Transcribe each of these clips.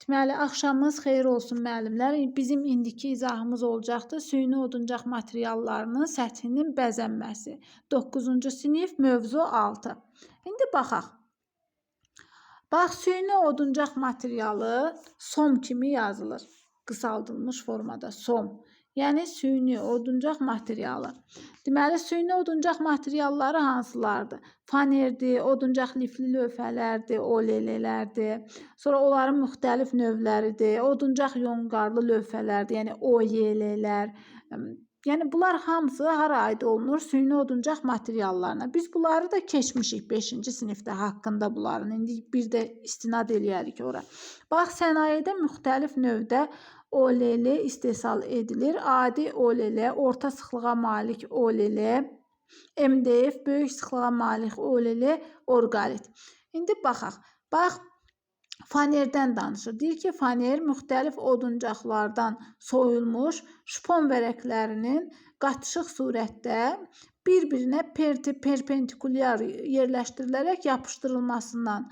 Deməli, axşamınız xeyir olsun müəllimlər. Bizim indiki izahımız olacaqdır. Süni oduncaq materiallarının səthinin bəzənməsi. 9-cu sinif mövzu 6. İndi baxaq. Bax, süni oduncaq materialı SOM kimi yazılır. Qısaldılmış formada SOM. Yəni süni oduncaq materialı. Deməli, süni oduncaq materialları hansılardır? Fanerdir, oduncaq lifli lövhələrdir, OLL-lərdir. Sonra onların müxtəlif növləridir. Oduncaq yonqarlı lövhələrdir, yəni OYL-lər. Yəni bunlar hamısı hara aid olunur? Süni oduncaq materiallarına. Biz bunları da keçmişik 5-ci sinifdə haqqında bunların. İndi bir də istinad eləyərik ora. Bax, sənayedə müxtəlif növdə OLL istehsal edilir. Adi OLL, orta sıxlığa malik OLL, MDF, böyük sıxlığa malik OLL, orqalit. İndi baxaq. Bax, fanerdən danışır. Deyir ki, faner müxtəlif oduncaqlardan soyulmuş şpon vərəqlərinin qatışıq surətdə bir-birinə perpendikulyar yerləşdirilərək yapışdırılmasından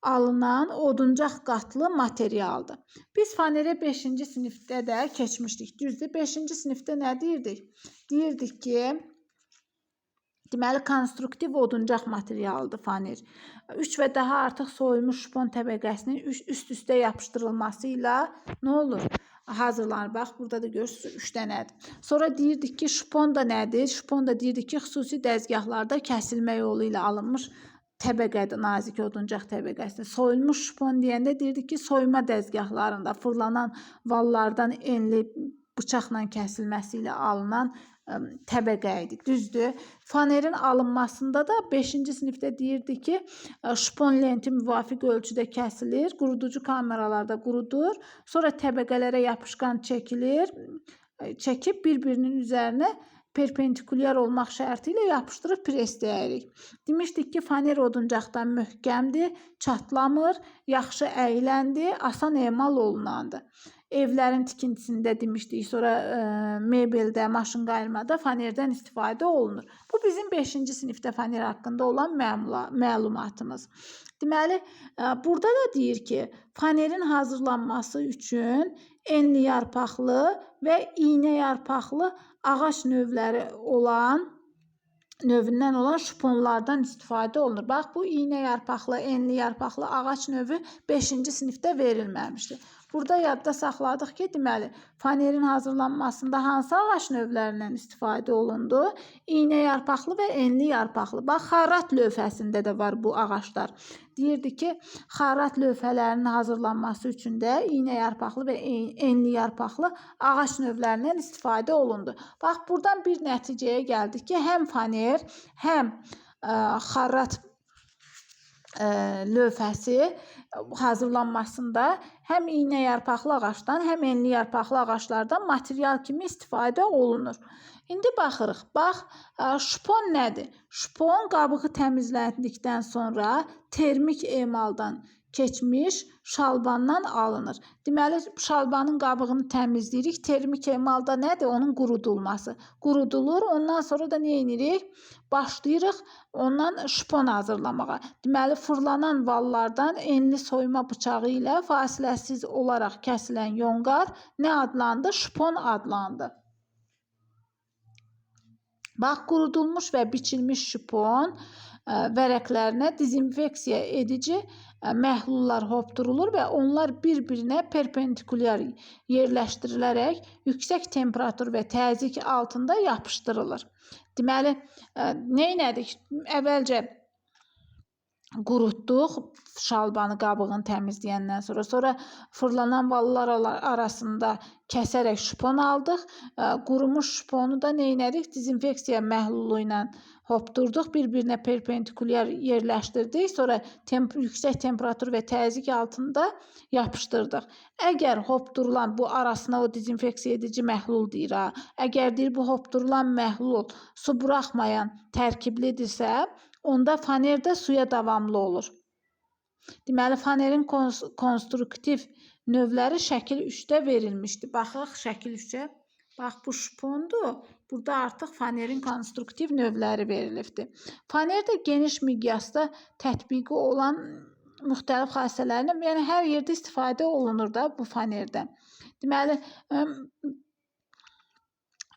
alınan oduncaq qatlı materialdır. Biz fanerə 5-ci sinifdə də keçmişdik. Düzdür, 5-ci sinifdə nə deyirdik? Deyirdik ki, deməli, konstruktiv oduncaq materialıdır faner. 3 və daha artıq soyulmuş şpon təbəqəsinin üst-üstə yapışdırılması ilə nə olur? Hazırlanır. Bax, burada da görürsünüz 3 dənədir. Sonra deyirdik ki, şpon da nədir? Şpon da deyirdik ki, xüsusi dəzgahlarda kəsilmə yolu ilə alınmış təbəqədir, nazik oduncaq təbəqəsidir. Soyulmuş şpon deyəndə deyirdik ki, soyma dəzgahlarında fırlanan vallardan enli bıçaqla kəsilməsi ilə alınan təbəqə idi. Düzdür. Fanerin alınmasında da 5-ci sinifdə deyirdi ki, şpon lenti müvafiq ölçüdə kəsilir, quruducu kameralarda qurudur, sonra təbəqələrə yapışqan çəkilir, çəkib bir-birinin üzərinə perpendikulyar olmaq şərti ilə yapışdırıb presləyirik. Demişdik ki, faner oduncaqdan möhkəmdir, çatlamır, yaxşı əyləndir, asan emal olunandır. Evlərin tikintisində demişdik, sonra mebeldə, maşın qayırmada fanerdən istifadə olunur. Bu bizim 5-ci sinifdə faner haqqında olan məlumatımız. Deməli, burada da deyir ki, fanerin hazırlanması üçün enli yarpaqlı və iynə yarpaqlı ağac növündən olan şponlardan istifadə olunur. Bax, bu iynə yarpaqlı, enli yarpaqlı ağac növü 5-ci sinifdə verilməmişdir. Burada yadda saxladıq ki, deməli, fanerin hazırlanmasında hansı ağac növlərindən istifadə olundu? İynə yarpaqlı və enli yarpaqlı. Bax, xarrat lövhəsində də var bu ağaclar. Deyirdi ki, xarrat lövhələrinin hazırlanması üçün də iynə yarpaqlı və enli yarpaqlı ağac növlərindən istifadə olundu. Bax, buradan bir nəticəyə gəldik ki, həm faner, həm xarrat lövhəsi hazırlanmasında həm iynə yarpaqlı ağacdan, həm enli yarpaqlı ağaclardan material kimi istifadə olunur. İndi baxırıq. Bax, şpon nədir? Şpon qabığı təmizləndikdən sonra termik emaldan keçmiş şalbandan alınır. Deməli, şalbanın qabığını təmizləyirik. Termik emalda nədir? Onun qurudulması. Qurudulur. Ondan sonra da nə edirik? Başlayırıq ondan şpon hazırlamağa. Deməli, fırlanan vallardan enli soyma bıçağı ilə fasiləsiz olaraq kəsilən yonqar nə adlandı? Şpon adlandı. Bax, qurudulmuş və biçilmiş şpon vərəqlərinə dezinfeksiya edici məhlullar hopdurulur və onlar bir-birinə perpendikulyar yerləşdirilərək yüksək temperatur və təzyiq altında yapışdırılır. Deməli, nə edirik? Əvvəlcə qurutduq şalbanı qabığını təmizləyəndən sonra fırlanan vallar arasında kəsərək şpon aldıq. Qurumuş şponu da nə edirik? Dezinfeksiya məhlulu ilə hopdurduq, bir-birinə perpendikulyar yerləşdirdik, sonra yüksək temperatur və təzyiq altında yapışdırdıq. Əgər hopdurulan bu arasına o dezinfeksiya edici məhlul deyir, əgər deyir bu hopdurulan məhlul su buraxmayan tərkiblidirsə, onda faner də suya davamlı olur. Deməli, fanerin konstruktiv növləri şəkil 3-də verilmişdir. Baxaq şəkil 3-ə. Bax, bu şpondur. Burada artıq fanerin konstruktiv növləri verilibdir. Faner də geniş miqyasda tətbiqi olan müxtəlif xassələrindən, yəni hər yerdə istifadə olunur da bu fanerdən. Deməli,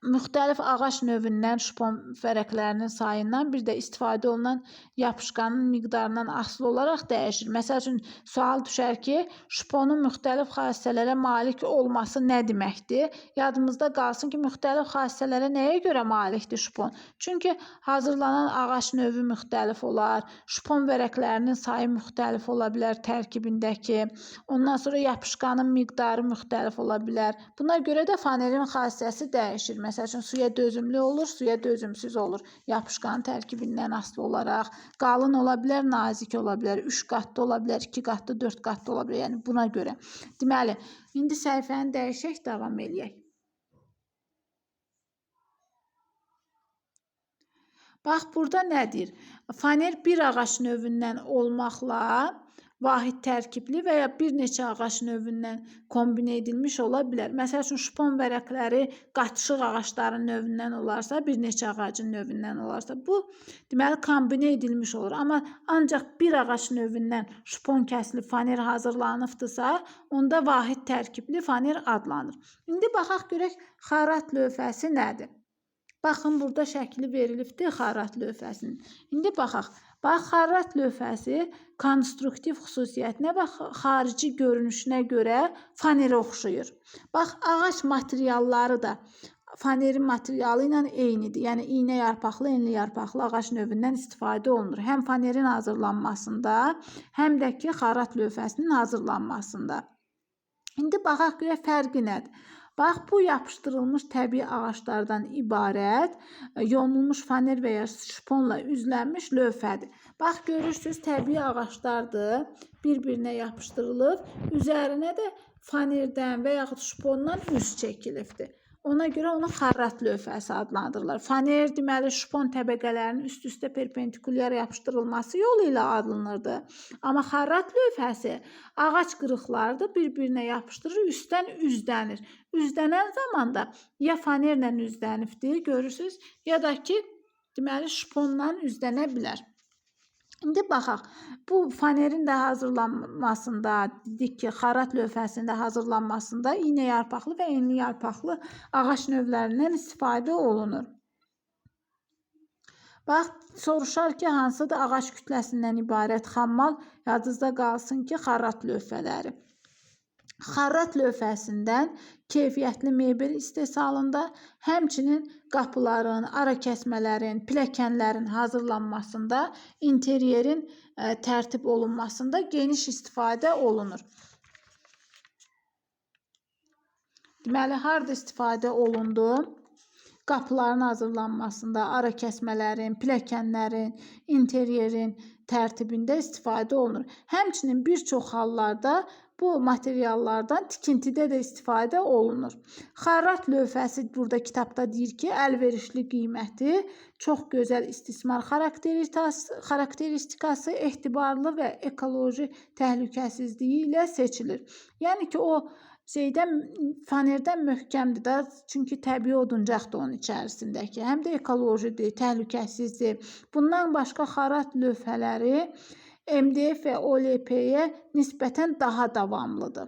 müxtəlif ağac növündən şpon vərəqlərinin sayından, bir də istifadə olunan yapışqanın miqdarından asılı olaraq dəyişir. Məsəl üçün, sual düşər ki, şponun müxtəlif xassələrə malik olması nə deməkdir? Yadımızda qalsın ki, müxtəlif xassələrə nəyə görə malikdir şpon? Çünki hazırlanan ağac növü müxtəlif olar, şpon vərəqlərinin sayı müxtəlif ola bilər tərkibindəki, ondan sonra yapışqanın miqdarı müxtəlif ola bilər. Buna görə də fanerin xassəsi dəyişir. Məsəl üçün, suya dözümlü olur, suya dözümsüz olur. Yapışqanın tərkibindən asılı olaraq qalın ola bilər, nazik ola bilər, 3 qatlı ola bilər, 2 qatlı, 4 qatlı ola bilər. Yəni buna görə. Deməli, indi səhifəni dəyişək, davam eləyək. Bax, burada nə deyir? Faner bir ağac növündən olmaqla vahid tərkibli və ya bir neçə ağac növündən kombinə edilmiş ola bilər. Məsəl üçün, şpon vərəqləri qatışıq ağacların növündən olarsa, bir neçə ağacın növündən olarsa, bu deməli kombinə edilmiş olur. Amma ancaq bir ağac növündən şpon kəsilib faner hazırlanıbdırsa, onda vahid tərkibli faner adlanır. İndi baxaq görək xarat lövhəsi nədir? Baxın, burada şəkli verilibdir xarat lövhəsinin. İndi baxaq. Bax, xarat lövhəsi konstruktiv xüsusiyyətinə və xarici görünüşünə görə fanerə oxşuyur. Bax, ağac materialları da fanerin materialı ilə eynidir. Yəni, iynə yarpaqlı, enli yarpaqlı ağac növündən istifadə olunur. Həm fanerin hazırlanmasında, həm də ki, xarat lövhəsinin hazırlanmasında. İndi baxaq görək fərqi nədir? Bax, bu yapışdırılmış təbii ağaclardan ibarət yonulmuş faner və ya şponla üzlənmiş lövhədir. Bax, görürsünüz, təbii ağaclardır, bir-birinə yapışdırılıb, üzərinə də fanerdən və yaxud şpondan üz çəkilibdir. Ona görə onu xarat lövhəsi adlandırırlar. Faner, deməli, şpon təbəqələrinin üst-üstə perpendikulyar yapışdırılması yolu ilə adlanırdı. Amma xarat lövhəsi ağac qırıqlardır, bir-birinə yapışdırır, üstdən üzdənir. Üzdənən zamanda ya fanerlə üzdənibdir, görürsünüz, ya da ki, deməli, şponla üzdənə bilər. İndi baxaq, bu fanerin də hazırlanmasında, dedik ki, xarat lövhəsində hazırlanmasında iynə yarpaqlı və enli yarpaqlı ağac növlərindən istifadə olunur. Bax, soruşar ki, hansıdır ağac kütləsindən ibarət xammal, yadınızda qalsın ki, xarat lövhələri. Xarat lövhəsindən keyfiyyətli mebel istehsalında, həmçinin qapıların, ara kəsmələrin, pilləkənlərin hazırlanmasında, interyerin tərtib olunmasında geniş istifadə olunur. Deməli, harada istifadə olundu? Qapıların hazırlanmasında, ara kəsmələrin, pilləkənlərin, interyerin tərtibində istifadə olunur. Həmçinin bir çox hallarda bu materiallardan tikintidə də istifadə olunur. Xarat lövhəsi burada kitabda deyir ki, əlverişli qiyməti, çox gözəl istismar xarakteristikası, etibarlı və ekoloji təhlükəsizliyi ilə seçilir. Yəni ki, o fanerdən möhkəmdir da, çünki təbii oduncaqdır onun içərisindəki. Həm də ekolojidir, təhlükəsizdir. Bundan başqa xarat lövhələri MDF və OLP-yə nisbətən daha davamlıdır.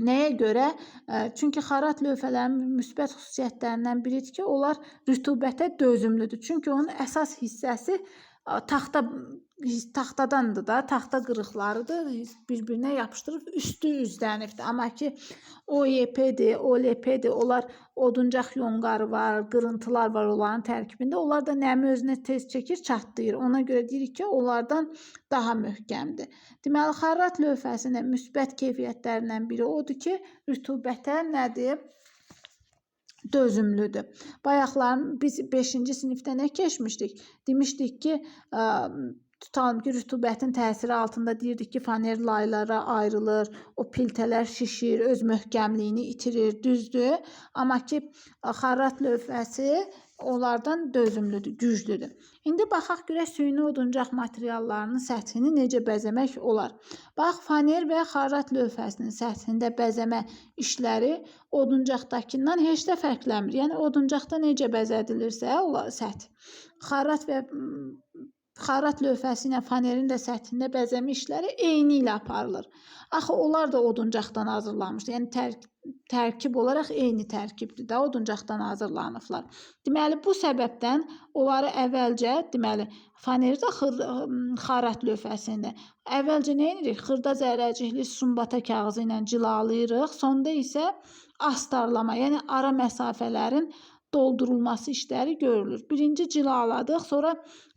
Nəyə görə? Çünki xarat lövhələrinin müsbət xüsusiyyətlərindən biridir ki, onlar rütubətə dözümlüdür. Çünki onun əsas hissəsi taxtadandır da, taxta qırıqlarıdır, bir-birinə yapışdırıb üstü üzdənibdir. Amma ki, OYP-dir, OLP-dir, onlar oduncaq yonqarı var, qırıntılar var onların tərkibində. Onlar da nəmi özünə tez çəkir, çatlayır. Ona görə deyirik ki, onlardan daha möhkəmdir. Deməli, xarat lövhəsinin müsbət keyfiyyətlərindən biri odur ki, rütubətə nədir? Dözümlüdür. Bayaqların biz 5-ci sinifdə nə keçmişdik? Demişdik ki, tutalım ki, rütubətin təsiri altında deyirdik ki, faner laylara ayrılır, o piltələr şişir, öz möhkəmliyini itirir, düzdür. Amma ki, xarat lövhəsi onlardan dözümlüdür, güclüdür. İndi baxaq görək süni oduncaq materiallarının səthini necə bəzəmək olar. Bax, faner və xarat lövhəsinin səthində bəzəmə işləri oduncaqdakindən heç də fərqlənmir. Yəni, oduncaqda necə bəzədilirsə, səth. Xarat və xarat lövhəsi ilə fanerin də səthində bəzəmə işləri eyni ilə aparılır. Axı onlar da oduncaqdan hazırlanmışdır. Yəni tərkib olaraq eyni tərkibdir də, oduncaqdan hazırlanıblar. Deməli bu səbəbdən onları əvvəlcə, deməli fanerdə xarat lövhəsində əvvəlcə nə edirik? Xırda zərrəcikli sumbata kağızı ilə cilalayırıq. Sonda isə astarlama, yəni ara məsafələrin doldurulması işləri görülür. Birinci cilaladıq, sonra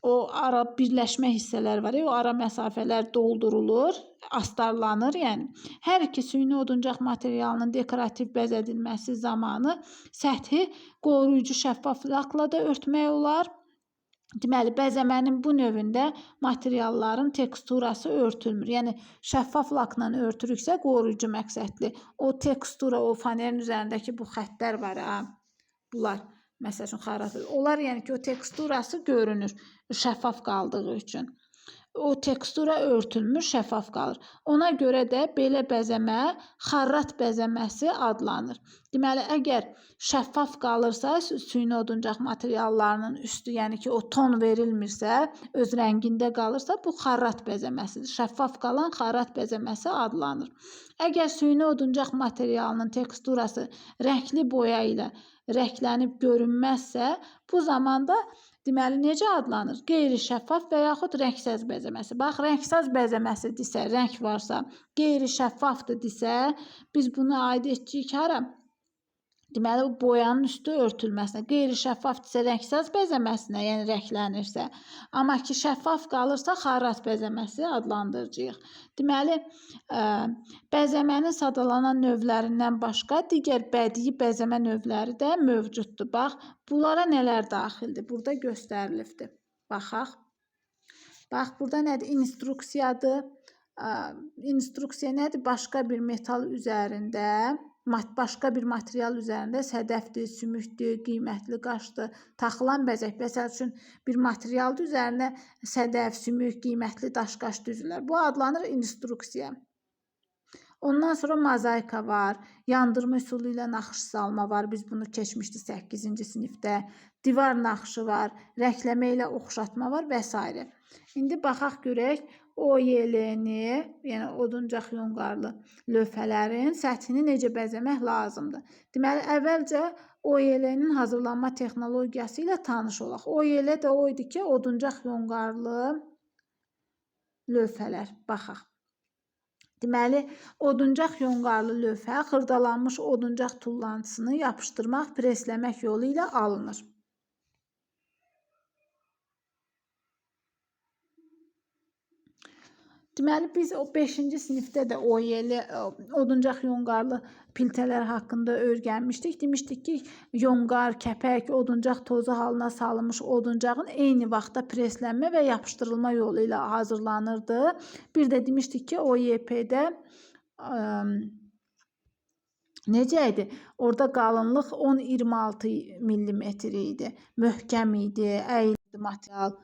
o ara birləşmə hissələr var, o ara məsafələr doldurulur, astarlanır. Yəni hər iki süni oduncaq materialının dekorativ bəzədilməsi zamanı səthi qoruyucu şəffaf lakla da örtmək olar. Deməli, bəzəmənin bu növündə materialların teksturası örtülmür. Yəni, şəffaf lakla örtürüksə qoruyucu məqsədli. O tekstura, o fanerin üzərindəki bu xəttlər var, bunlar, məsəl üçün, xarat. Onlar, yəni ki, o teksturası görünür şəffaf qaldığı üçün. O tekstura örtülmür, şəffaf qalır. Ona görə də belə bəzəmə xarrat bəzəməsi adlanır. Deməli, əgər şəffaf qalırsa, süni oduncaq materiallarının üstü, yəni ki, o ton verilmirsə, öz rəngində qalırsa, bu xarrat bəzəməsidir. Şəffaf qalan xarrat bəzəməsi adlanır. Əgər süni oduncaq materialının teksturası rəngli boya ilə rənglənib görünməzsə, bu zamanda deməli, necə adlanır? Qeyri-şəffaf və yaxud rəngsəz bəzəməsi. Bax, rəngsəz bəzəməsi desə, rəng varsa, qeyri-şəffafdır desə, biz bunu aid etdik hara? Deməli, boyanın üstü örtülməsinə. Qeyri-şəffaf desə, rəngsəz bəzəməsinə, yəni rənglənirsə. Amma ki, şəffaf qalırsa, xarrat bəzəməsi adlandıracağıq. Deməli, bəzəmənin sadalanan növlərindən başqa digər bədii bəzəmə növləri də mövcuddur. Bax, bunlara nələr daxildir? Burada göstərilibdir. Baxaq. Bax, burada nədir? İnstruksiyadır. İnstruksiya nədir? Başqa bir metal üzərində, başqa bir material üzərində sədəfdir, sümükdür, qiymətli qaşdır, taxılan bəzək. Məsəl üçün, bir materialdır üzərində sədəf, sümük, qiymətli daş-qaş düzülür. Bu adlanır instruksiya. Ondan sonra mozaika var, yandırma üsulu ilə naxış salma var. Biz bunu keçmişdik 8-ci sinifdə. Divar naxışı var, rəngləmə ilə oxşatma var və s. İndi baxaq görək. OYL-ni, yəni oduncaq yonqarlı lövhələrin səthini necə bəzəmək lazımdır. Deməli, əvvəlcə OYL-nin hazırlanma texnologiyası ilə tanış olaq. OYL də o idi ki, oduncaq yonqarlı lövhələr. Baxaq. Deməli, oduncaq yonqarlı lövhə xırdalanmış oduncaq tullantısını yapışdırmaq, presləmək yolu ilə alınır. Deməli, biz o 5-ci sinifdə də OYL, oduncaq yonqarlı piltələr haqqında öyrənmişdik. Demişdik ki, yonqar, kəpək, oduncaq tozu halına salınmış oduncağın eyni vaxtda preslənmə və yapışdırılma yolu ilə hazırlanırdı. Bir də demişdik ki, OYP-də necə idi? Orada qalınlıq 10-26 mm idi. Möhkəm idi, əyildi material.